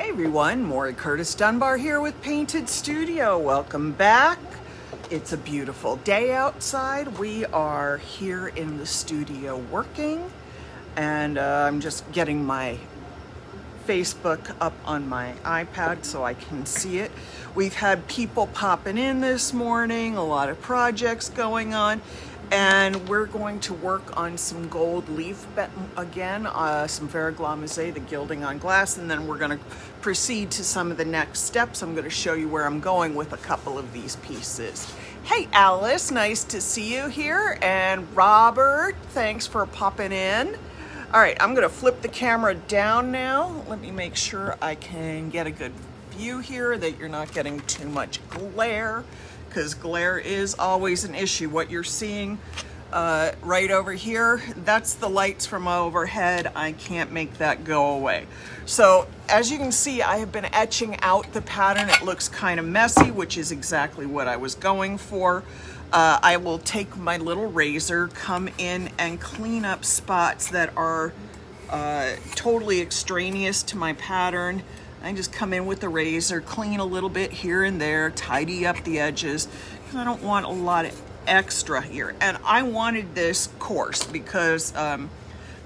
Hi everyone, Maury Curtis Dunbar here with Painted Studio. Welcome back. It's a beautiful day outside. We are here in the studio working, and I'm just getting my Facebook up on my iPad so I can see it. We've had people popping in this morning, a lot of projects going on, and we're going to work on some gold leaf again, some Verre Eglomise, the gilding on glass, and then we're going to proceed to some of the next steps. I'm going to show you where I'm going with a couple of these pieces. Hey Alice, nice to see you here, and Robert, thanks for popping in. All right, I'm gonna flip the camera down now. Let me make sure I can get a good view here, that you're not getting too much glare, because glare is always an issue. What you're seeing right over here, that's the lights from overhead. I can't make that go away. So as you can see, I have been etching out the pattern. It looks kind of messy, which is exactly what I was going for. I will take my little razor, come in and clean up spots that are totally extraneous to my pattern. I just come in with the razor, clean a little bit here and there, tidy up the edges, because I don't want a lot of extra here. And I wanted this coarse because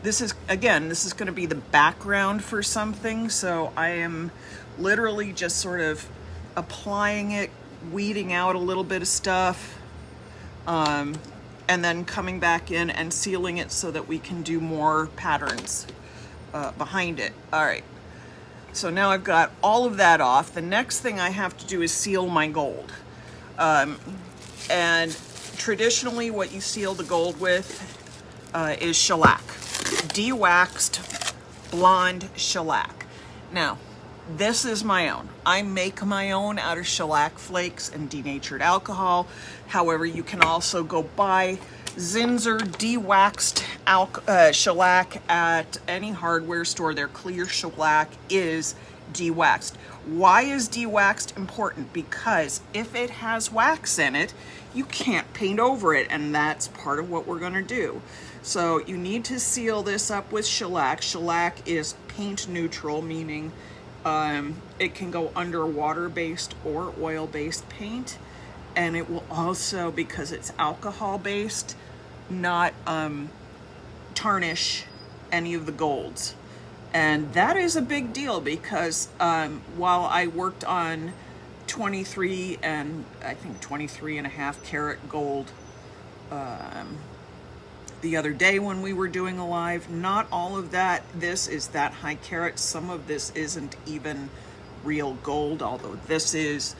this is going to be the background for something. So I am literally just sort of applying it, weeding out a little bit of stuff, and then coming back in and sealing it so that we can do more patterns behind it. All right, so now I've got all of that off. The next thing I have to do is seal my gold. And traditionally what you seal the gold with is shellac, de-waxed blonde shellac. Now, this is my own. I make my own out of shellac flakes and denatured alcohol. However, you can also go buy Zinsser de-waxed shellac at any hardware store. Their clear shellac is de-waxed. Why is de-waxed important? Because if it has wax in it, you can't paint over it, and that's part of what we're going to do. So you need to seal this up with shellac. Shellac is paint neutral, meaning it can go under water-based or oil-based paint, and it will also, because it's alcohol-based, not tarnish any of the golds. And that is a big deal because while I worked on 23 and I think 23 and a half karat gold the other day when we were doing a live, not all of that, this is that high carat. Some of this isn't even real gold, although this is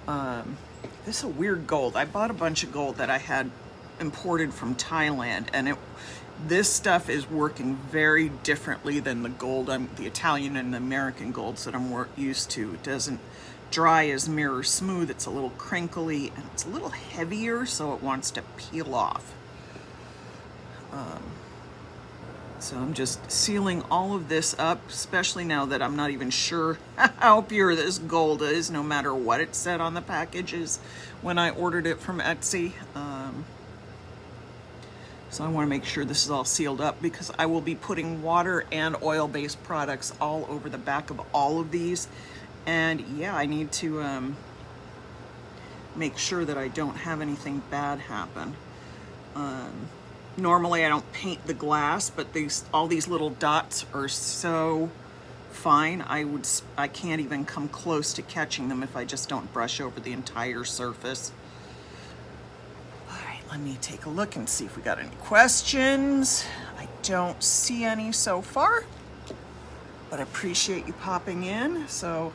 a weird gold. I bought a bunch of gold that I had imported from Thailand, and this stuff is working very differently than the gold, the Italian and the American golds that I'm used to. It doesn't dry as mirror smooth. It's a little crinkly and it's a little heavier, so it wants to peel off. So I'm just sealing all of this up, especially now that I'm not even sure how pure this gold is, no matter what it said on the packages when I ordered it from Etsy. So I want to make sure this is all sealed up, because I will be putting water and oil-based products all over the back of all of these. And yeah, I need to make sure that I don't have anything bad happen. Normally I don't paint the glass, but all these little dots are so fine. I can't even come close to catching them if I just don't brush over the entire surface. All right, let me take a look and see if we got any questions. I don't see any so far, but I appreciate you popping in. So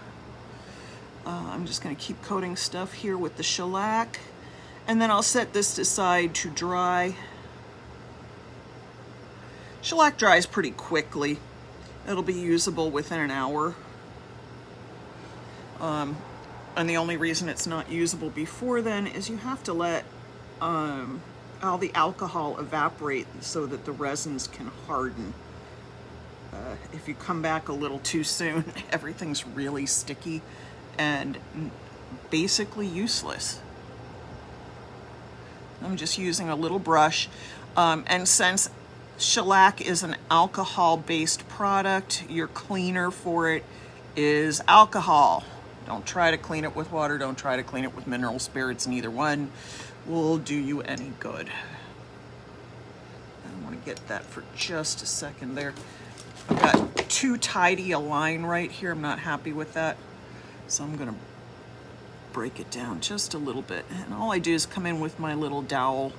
I'm just going to keep coating stuff here with the shellac, and then I'll set this aside to dry. Shellac dries pretty quickly. It'll be usable within an hour. And the only reason it's not usable before then is you have to let all the alcohol evaporate so that the resins can harden. If you come back a little too soon, everything's really sticky and basically useless. I'm just using a little brush, and since shellac is an alcohol-based product, your cleaner for it is alcohol. Don't try to clean it with water. Don't try to clean it with mineral spirits. Neither one will do you any good. I want to get that for just a second there. I've got too tidy a line right here. I'm not happy with that. So I'm going to break it down just a little bit. And all I do is come in with my little dowel,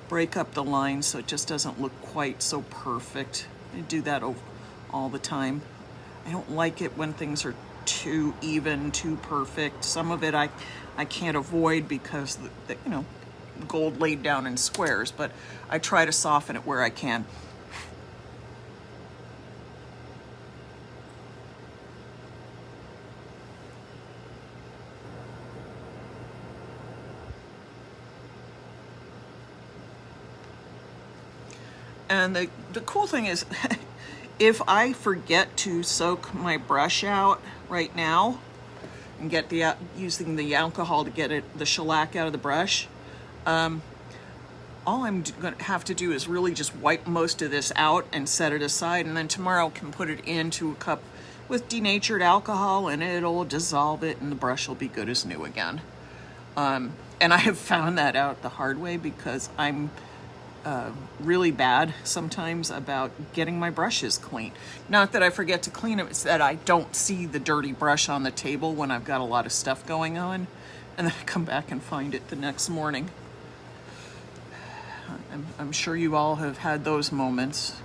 break up the line so it just doesn't look quite so perfect. I do that all the time. I don't like it when things are too even, too perfect. Some of it I can't avoid because the gold laid down in squares, but I try to soften it where I can. And the cool thing is, if I forget to soak my brush out right now and get using the alcohol to get the shellac out of the brush, all I'm going to have to do is really just wipe most of this out and set it aside, and then tomorrow I can put it into a cup with denatured alcohol and it'll dissolve it and the brush will be good as new again. And I have found that out the hard way because I'm really bad sometimes about getting my brushes clean. Not that I forget to clean them, it's that I don't see the dirty brush on the table when I've got a lot of stuff going on, and then I come back and find it the next morning. I'm sure you all have had those moments.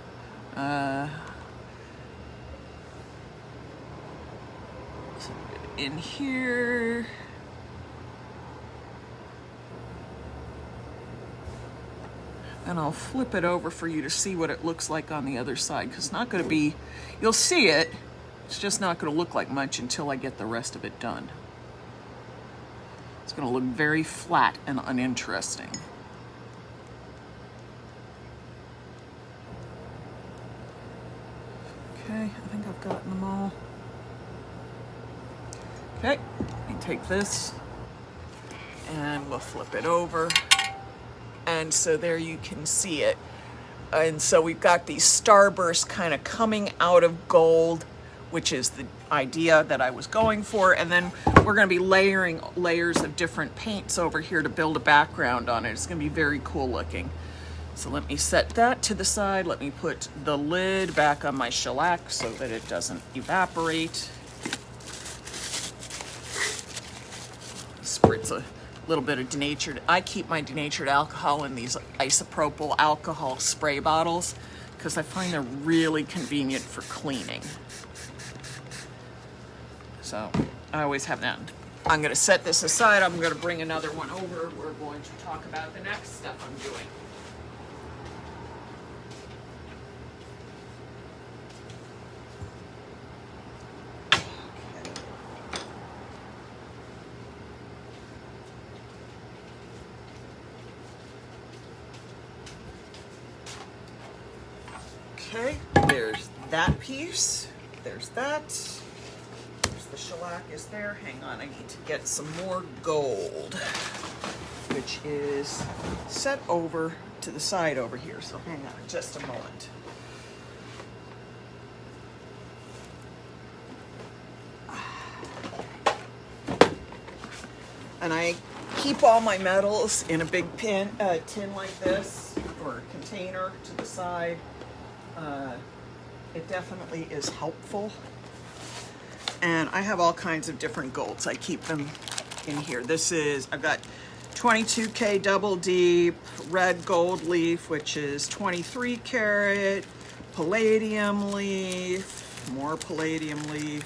In here, and I'll flip it over for you to see what it looks like on the other side, because it's not going to be, you'll see it, it's just not going to look like much until I get the rest of it done. It's going to look very flat and uninteresting. Okay, I think I've gotten them all. Okay, I take this and we'll flip it over. And so there you can see it. And so we've got these starbursts kind of coming out of gold, which is the idea that I was going for. And then we're going to be layering layers of different paints over here to build a background on it. It's going to be very cool looking. So let me set that to the side. Let me put the lid back on my shellac so that it doesn't evaporate. Spritz a little bit of denatured. I keep my denatured alcohol in these isopropyl alcohol spray bottles because I find they're really convenient for cleaning. So I always have that. I'm going to set this aside. I'm going to bring another one over. We're going to talk about the next stuff I'm doing. Okay, there's that piece, there's that, there's the shellac is there. Hang on, I need to get some more gold, which is set over to the side over here, so hang on just a moment. And I keep all my metals in a big tin like this, or container to the side. It definitely is helpful. And I have all kinds of different golds. I keep them in here. I've got 22K double deep, red gold leaf, which is 23 karat, palladium leaf, more palladium leaf,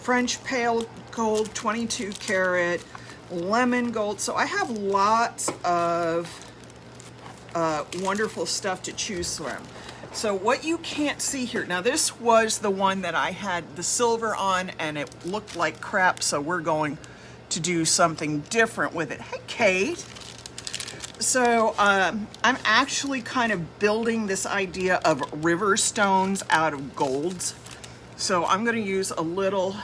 French pale gold, 22 karat, lemon gold. So I have lots of wonderful stuff to choose from. So what you can't see here, now this was the one that I had the silver on and it looked like crap, so we're going to do something different with it. Hey, Kate. So I'm actually kind of building this idea of river stones out of golds. So I'm going to use a little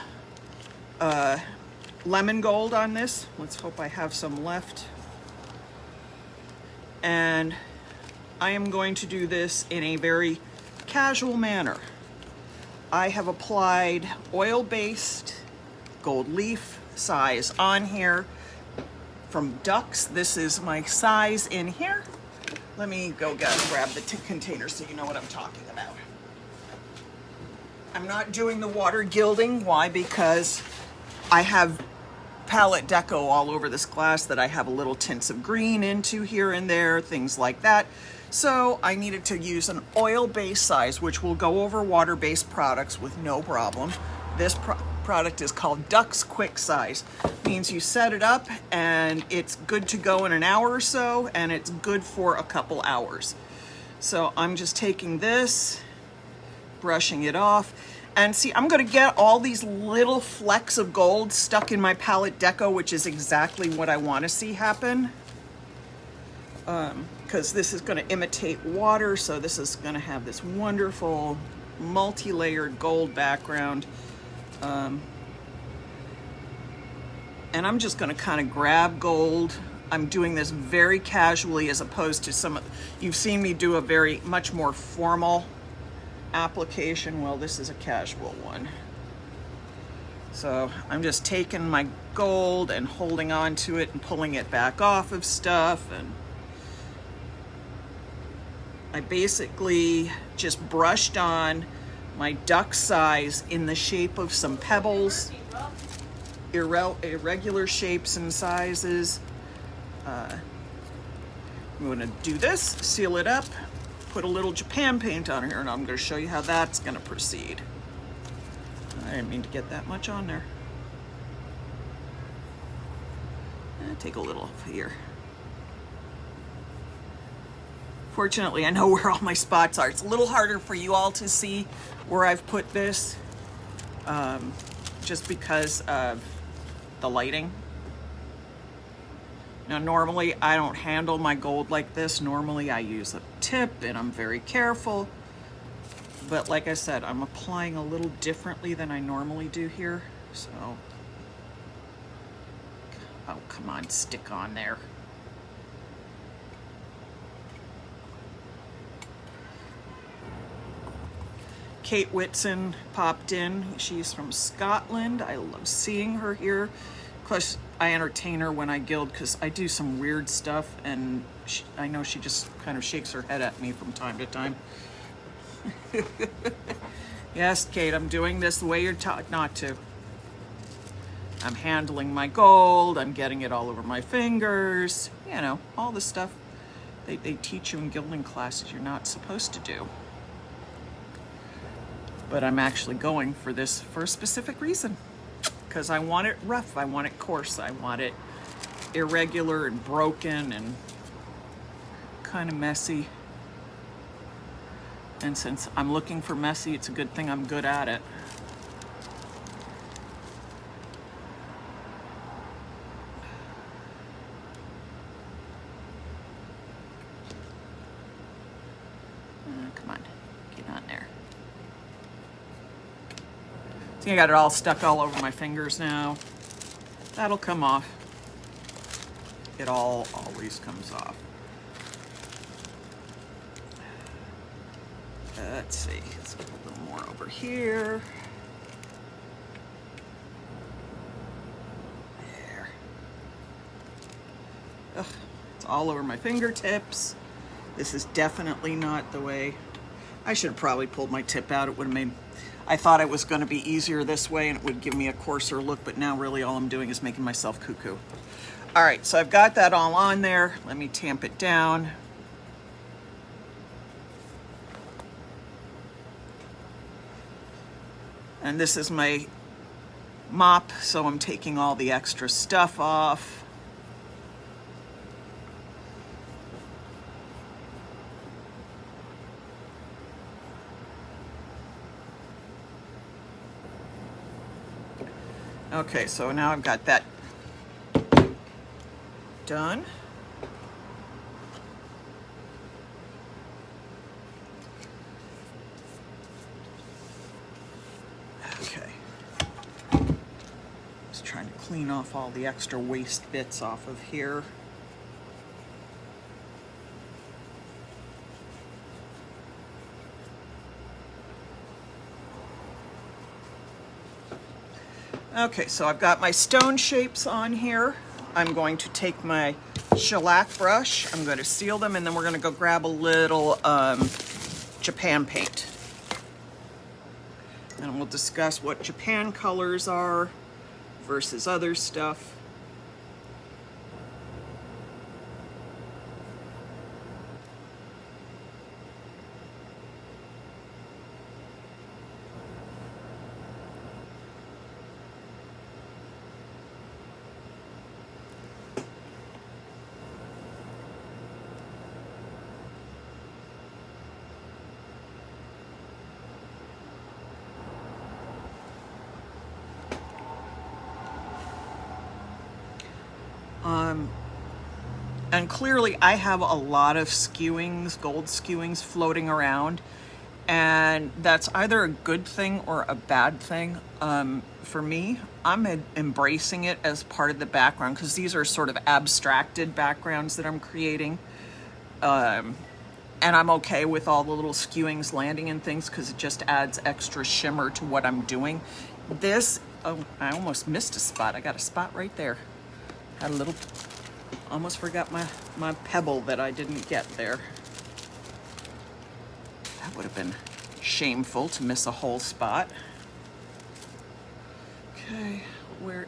lemon gold on this. Let's hope I have some left. And I am going to do this in a very casual manner. I have applied oil-based gold leaf size on here from Ducks. This is my size in here. Let me go grab the container so you know what I'm talking about. I'm not doing the water gilding. Why? Because I have palette deco all over this glass that I have a little tints of green into here and there, things like that. So I needed to use an oil-based size, which will go over water-based products with no problem. This product is called Ducks Quick Size. Means you set it up and it's good to go in an hour or so, and it's good for a couple hours. So I'm just taking this, brushing it off, and see, I'm gonna get all these little flecks of gold stuck in my palette deco, which is exactly what I wanna see happen. Because this is gonna imitate water, so this is gonna have this wonderful multi-layered gold background. And I'm just gonna kind of grab gold. I'm doing this very casually as opposed to you've seen me do a very much more formal application. Well, this is a casual one. So I'm just taking my gold and holding on to it and pulling it back off of stuff. And I basically just brushed on my duck size in the shape of some pebbles, irregular shapes and sizes. I'm gonna do this, seal it up, put a little Japan paint on here, and I'm gonna show you how that's gonna proceed. I didn't mean to get that much on there. Take a little off here. Fortunately, I know where all my spots are. It's a little harder for you all to see where I've put this, just because of the lighting. Now, normally I don't handle my gold like this. Normally I use a tip and I'm very careful. But like I said, I'm applying a little differently than I normally do here. So, oh, come on, stick on there. Kate Whitson popped in. She's from Scotland. I love seeing her here. Of course, I entertain her when I gild because I do some weird stuff, and I know she just kind of shakes her head at me from time to time. Yes, Kate, I'm doing this the way you're taught not to. I'm handling my gold. I'm getting it all over my fingers. You know, all the stuff they teach you in gilding classes you're not supposed to do. But I'm actually going for this for a specific reason. Because I want it rough, I want it coarse, I want it irregular and broken and kind of messy. And since I'm looking for messy, it's a good thing I'm good at it. Come on, get on there. See, I got it all stuck all over my fingers now. That'll come off. It always comes off. Let's see, let's put a little more over here. There. Ugh, it's all over my fingertips. This is definitely not the way. I should have probably pulled my tip out. It would have made, I thought it was going to be easier this way and it would give me a coarser look, but now really all I'm doing is making myself cuckoo. All right, so I've got that all on there. Let me tamp it down. And this is my mop, so I'm taking all the extra stuff off. Okay, so now I've got that done. Okay. Just trying to clean off all the extra waste bits off of here. Okay, so I've got my stone shapes on here. I'm going to take my shellac brush, I'm going to seal them, and then we're going to go grab a little Japan paint. And we'll discuss what Japan colors are versus other stuff. And clearly I have a lot of skewings, gold skewings floating around, and that's either a good thing or a bad thing. For me, I'm embracing it as part of the background because these are sort of abstracted backgrounds that I'm creating. And I'm okay with all the little skewings landing in things because it just adds extra shimmer to what I'm doing. This, oh, I almost missed a spot. I got a spot right there. Had a little, almost forgot my pebble that I didn't get there. That would have been shameful to miss a whole spot. Okay, where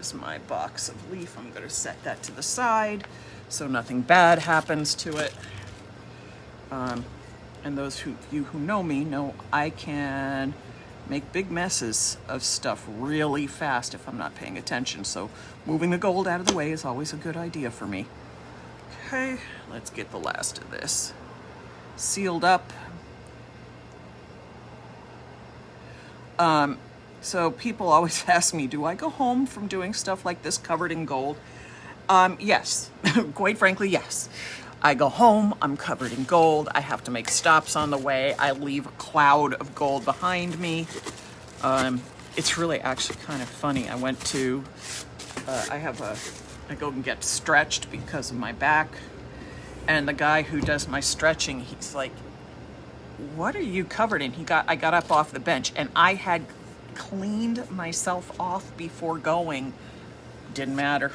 is my box of leaf? I'm gonna set that to the side so nothing bad happens to it. And those of you who know me know I can make big messes of stuff really fast if I'm not paying attention. So moving the gold out of the way is always a good idea for me. Okay, let's get the last of this sealed up. So people always ask me, do I go home from doing stuff like this covered in gold? Yes, quite frankly, yes. I go home, I'm covered in gold. I have to make stops on the way. I leave a cloud of gold behind me. It's really actually kind of funny. I went to, I go and get stretched because of my back. And the guy who does my stretching, he's like, what are you covered in? I got up off the bench and I had cleaned myself off before going. Didn't matter.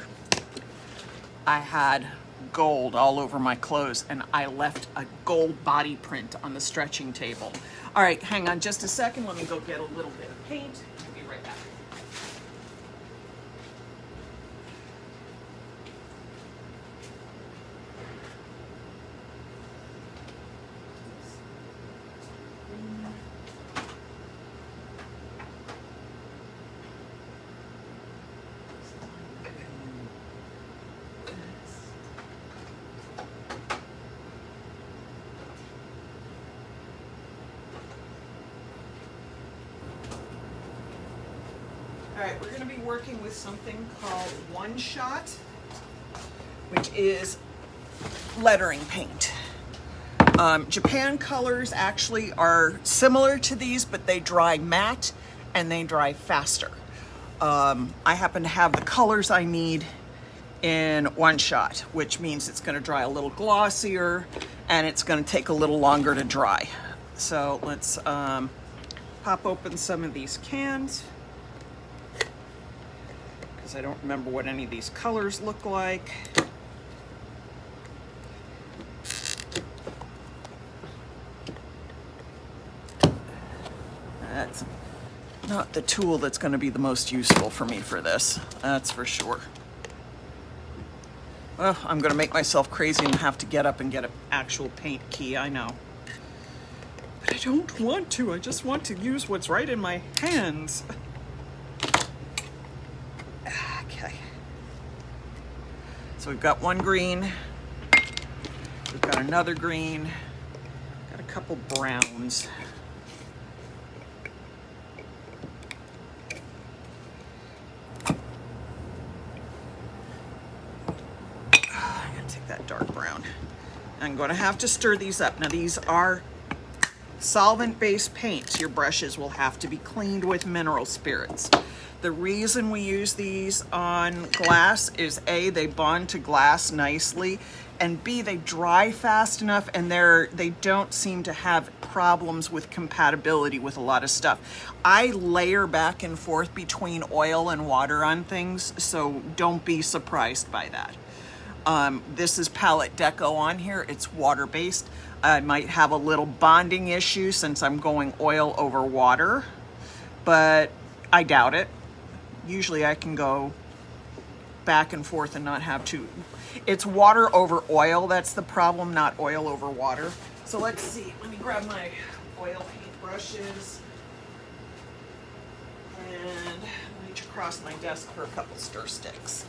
I had gold all over my clothes and I left a gold body print on the stretching table. All right, hang on just a second. Let me go get a little bit of paint. I'll be right back. All right, we're going to be working with something called One Shot, which is lettering paint. Japan colors actually are similar to these, but they dry matte and they dry faster. I happen to have the colors I need in One Shot, which means it's going to dry a little glossier and it's going to take a little longer to dry. So let's pop open some of these cans. I don't remember what any of these colors look like. That's not the tool that's going to be the most useful for me for this, that's for sure. Well, I'm going to make myself crazy and have to get up and get an actual paint key, I know. But I don't want to, I just want to use what's right in my hands. So we've got one green, we've got another green, got a couple browns. I'm gonna take that dark brown. I'm gonna have to stir these up. Now these are solvent-based paints, your brushes will have to be cleaned with mineral spirits. The reason we use these on glass is A, they bond to glass nicely, and B, they dry fast enough, and they don't seem to have problems with compatibility with a lot of stuff. I layer back and forth between oil and water on things, so don't be surprised by that. This is palette deco on here. It's water-based. I might have a little bonding issue since I'm going oil over water, but I doubt it. Usually I can go back and forth and not have to. It's water over oil that's the problem, not oil over water. So let's see. Let me grab my oil paint brushes and reach across my desk for a couple stir sticks.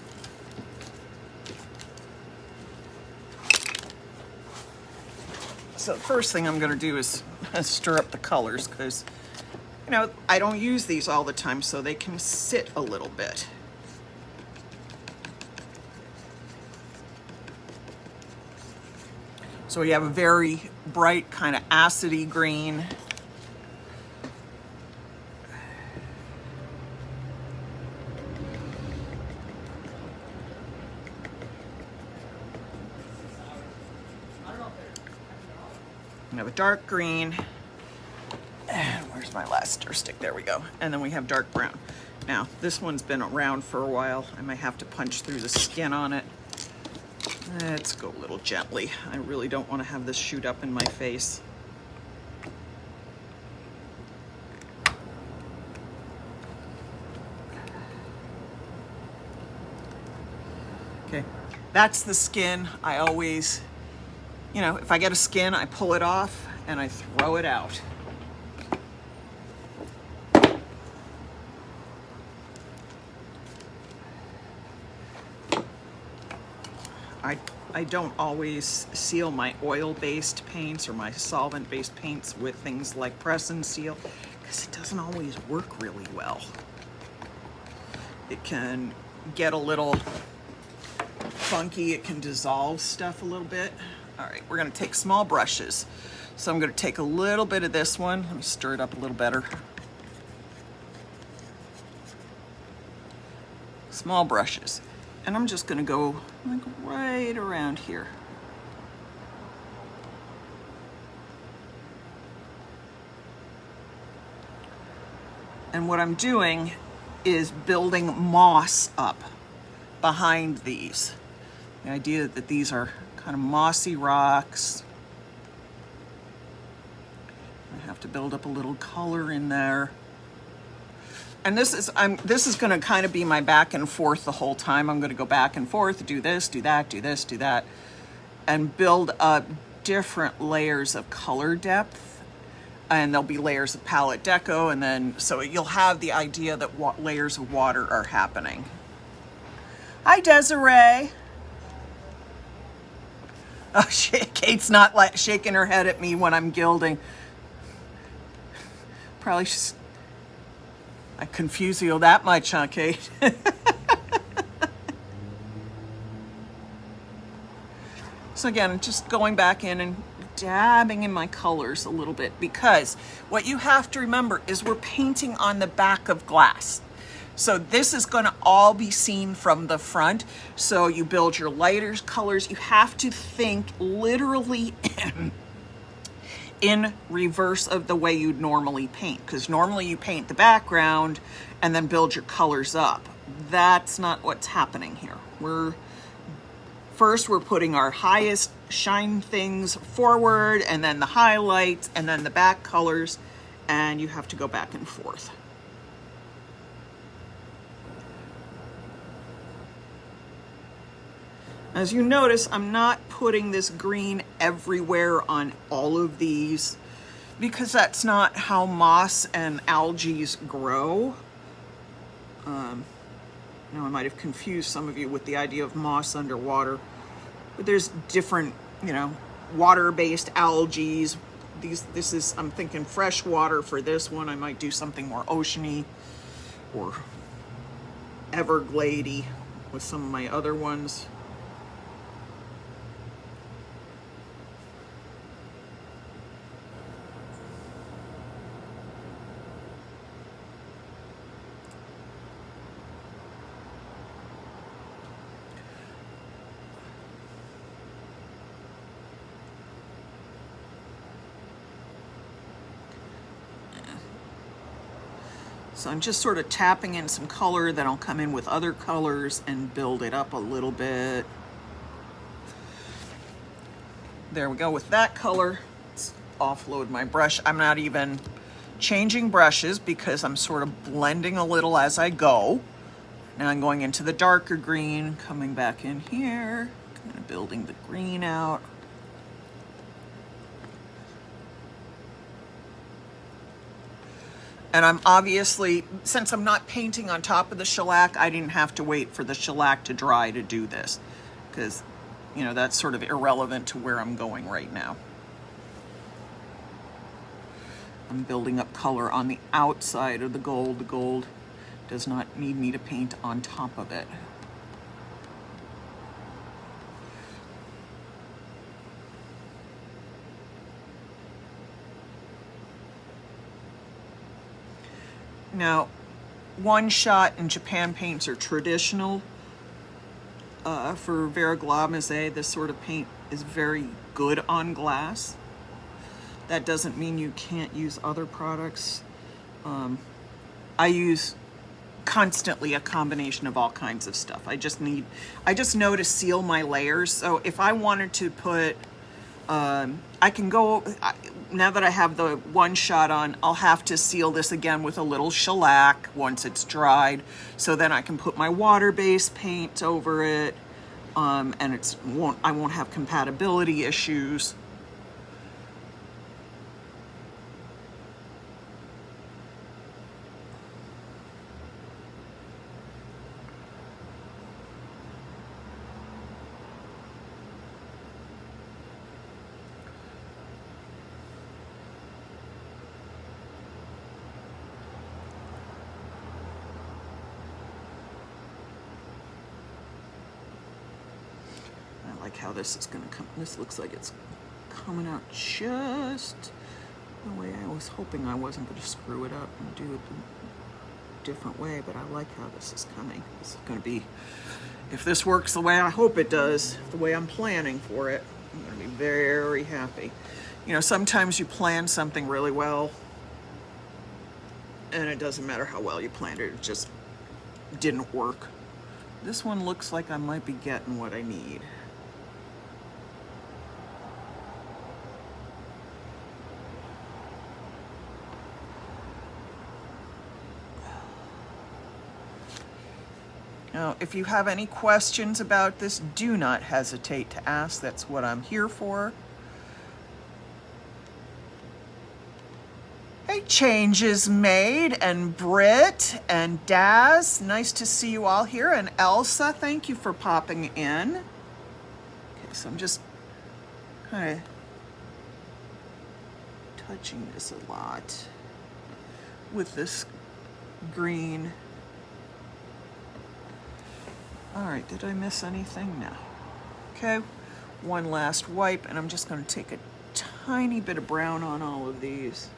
So the first thing I'm going to do is stir up the colors because, you know, I don't use these all the time, so they can sit a little bit. So we have a very bright kind of acidy green. We have a dark green, and where's my last stir stick? There we go. And then we have dark brown. Now, this one's been around for a while. I might have to punch through the skin on it. Let's go a little gently. I really don't want to have this shoot up in my face. Okay, that's the skin. I always, you know, if I get a skin, I pull it off and I throw it out. I don't always seal my oil-based paints or my solvent-based paints with things like press and seal because it doesn't always work really well. It can get a little funky. It can dissolve stuff a little bit. All right, we're gonna take small brushes. So I'm gonna take a little bit of this one. Let me stir it up a little better. Small brushes. And I'm just gonna go like right around here. And what I'm doing is building moss up behind these. The idea that these are kind of mossy rocks. I have to build up a little color in there. And this is going to kind of be my back and forth the whole time. I'm going to go back and forth, do this, do that, do this, do that, and build up different layers of color depth. And there'll be layers of palette deco, and then so you'll have the idea that layers of water are happening. Hi, Desiree. Oh, Kate's not like shaking her head at me when I'm gilding. Probably just. I confuse you that much, huh, Kate? So again, just going back in and dabbing in my colors a little bit, because what you have to remember is we're painting on the back of glass. So this is going to all be seen from the front. So you build your lighter colors. You have to think literally in reverse of the way you'd normally paint, because normally you paint the background and then build your colors up. That's not what's happening here. We're putting our highest shine things forward, and then the highlights, and then the back colors, and you have to go back and forth. As you notice, I'm not putting this green everywhere on all of these because that's not how moss and algae grow. Now I might have confused some of you with the idea of moss underwater, but there's different, you know, water-based algae. This is, I'm thinking fresh water for this one. I might do something more oceany or Everglade-y with some of my other ones. So I'm just sort of tapping in some color, then I'll come in with other colors and build it up a little bit. There we go with that color. Let's offload my brush. I'm not even changing brushes because I'm sort of blending a little as I go. Now I'm going into the darker green, coming back in here, kind of building the green out. And I'm obviously, since I'm not painting on top of the shellac, I didn't have to wait for the shellac to dry to do this, because, you know, that's sort of irrelevant to where I'm going right now. I'm building up color on the outside of the gold. The gold does not need me to paint on top of it. Now, one shot and Japan paints are traditional. For Verre Eglomise, this sort of paint is very good on glass. That doesn't mean you can't use other products. I use constantly a combination of all kinds of stuff. I just know to seal my layers. So if I wanted to put, I can go, now that I have the one shot on, I'll have to seal this again with a little shellac once it's dried. So then I can put my water-based paint over it, and I won't have compatibility issues. How this is going to come. This looks like it's coming out just the way I was hoping. I wasn't going to screw it up and do it a different way, but I like how this is coming. This is going to be, if this works the way I hope it does, the way I'm planning for it, I'm going to be very happy. You know, sometimes you plan something really well and it doesn't matter how well you planned it, it just didn't work. This one looks like I might be getting what I need. Now, if you have any questions about this, do not hesitate to ask. That's what I'm here for. Hey, Changes Made, and Britt, and Daz, nice to see you all here. And Elsa, thank you for popping in. Okay, so I'm just kind of touching this a lot with this green. All right, did I miss anything? No. Okay, one last wipe, and I'm just going to take a tiny bit of brown on all of these.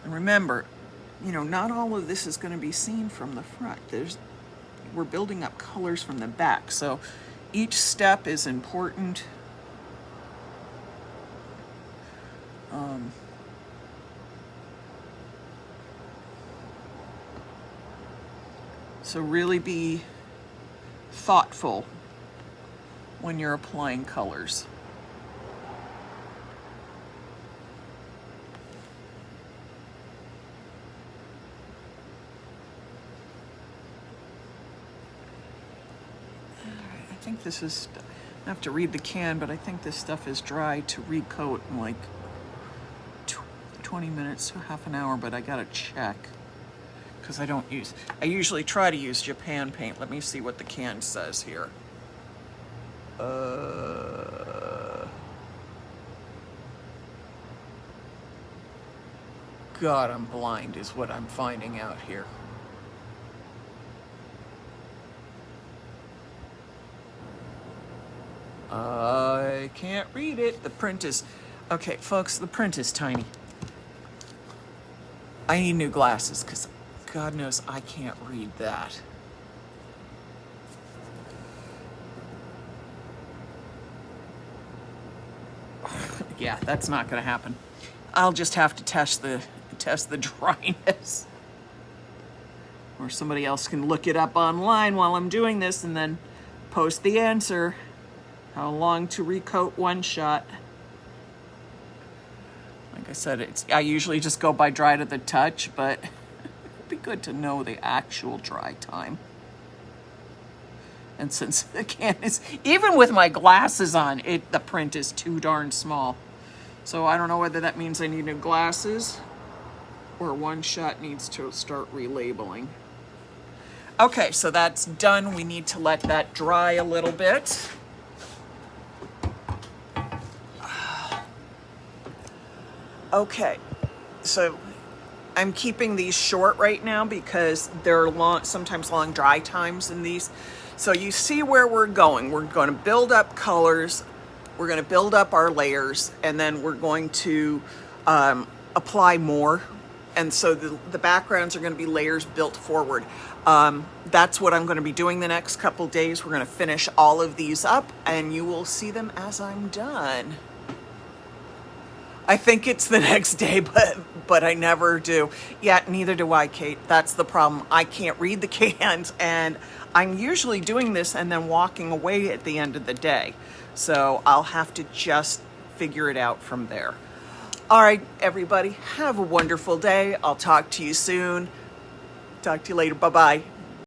And remember, you know, not all of this is going to be seen from the front. We're building up colors from the back, so each step is important. So really be thoughtful when you're applying colors. I think this is, I have to read the can, but I think this stuff is dry to recoat in like 20 minutes to half an hour, but I gotta check. Because I usually try to use Japan paint. Let me see what the can says here. God, I'm blind is what I'm finding out here. I can't read it. The print is, okay, folks, the print is tiny. I need new glasses because God knows I can't read that. I yeah, that's not gonna happen. I'll just have to test the dryness. Or somebody else can look it up online while I'm doing this and then post the answer. How long to recoat one shot. Like I said, I usually just go by dry to the touch, but it'd be good to know the actual dry time. And since the can is, even with my glasses on, the print is too darn small. So I don't know whether that means I need new glasses or one shot needs to start relabeling. Okay, so that's done. We need to let that dry a little bit. Okay, so I'm keeping these short right now because there are sometimes long dry times in these. So you see where we're going. We're going to build up colors. We're going to build up our layers, and then we're going to apply more. And so the backgrounds are going to be layers built forward. That's what I'm going to be doing the next couple days. We're going to finish all of these up, and you will see them as I'm done. I think it's the next day, but I never do. Yeah, neither do I, Kate. That's the problem. I can't read the cans, and I'm usually doing this and then walking away at the end of the day. So I'll have to just figure it out from there. All right, everybody, have a wonderful day. I'll talk to you soon. Talk to you later. Bye-bye.